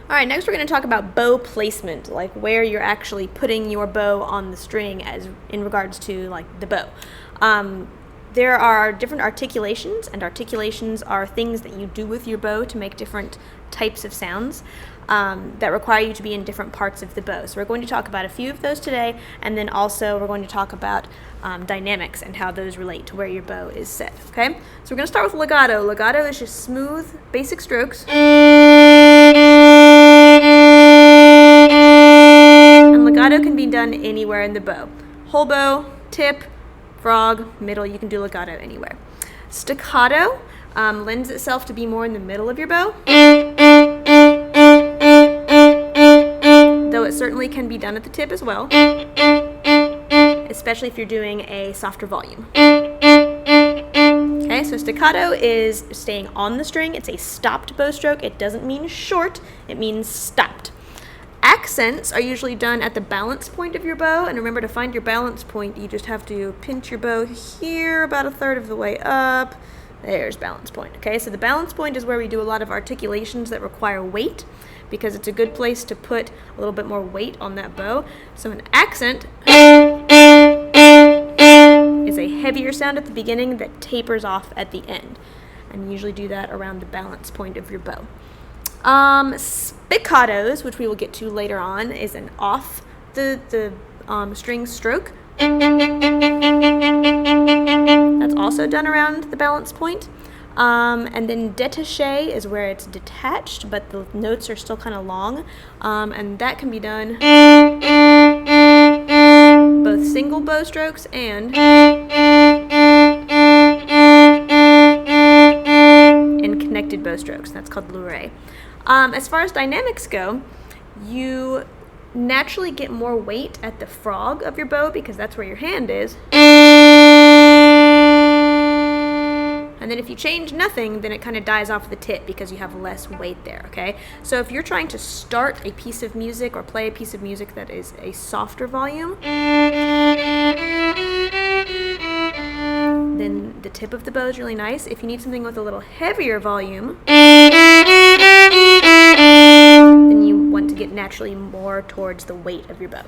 All right, next we're going to talk about bow placement, like where you're actually putting your bow on the string as in regards to like the bow. There are different articulations, and articulations are things that you do with your bow to make different types of sounds that require you to be in different parts of the bow. So we're going to talk about a few of those today, and then also we're going to talk about dynamics and how those relate to where your bow is set. Okay, so we're going to start with legato. Legato is just smooth, basic strokes. And legato can be done anywhere in the bow. Whole bow, tip, frog, middle, you can do legato anywhere. Staccato lends itself to be more in the middle of your bow, though it certainly can be done at the tip as well, especially if you're doing a softer volume. Okay, so staccato is staying on the string. It's a stopped bow stroke. It doesn't mean short, it means stopped. Accents are usually done at the balance point of your bow, and remember, to find your balance point, you just have to pinch your bow here about a third of the way up. There's balance point. Okay, so the balance point is where we do a lot of articulations that require weight, because it's a good place to put a little bit more weight on that bow. So an accent is a heavier sound at the beginning that tapers off at the end, and you usually do that around the balance point of your bow. Spiccatos, which we will get to later on, is an off the string stroke. That's also done around the balance point. And then détaché is where it's detached, but the notes are still kind of long, and that can be done both single bow strokes and in connected bow strokes. That's called liuré. As far as dynamics go, you naturally get more weight at the frog of your bow because that's where your hand is. And then if you change nothing, then it kind of dies off the tip because you have less weight there, okay? So if you're trying to start a piece of music or play a piece of music that is a softer volume, then the tip of the bow is really nice. If you need something with a little heavier volume, then you want to get naturally more towards the weight of your bow.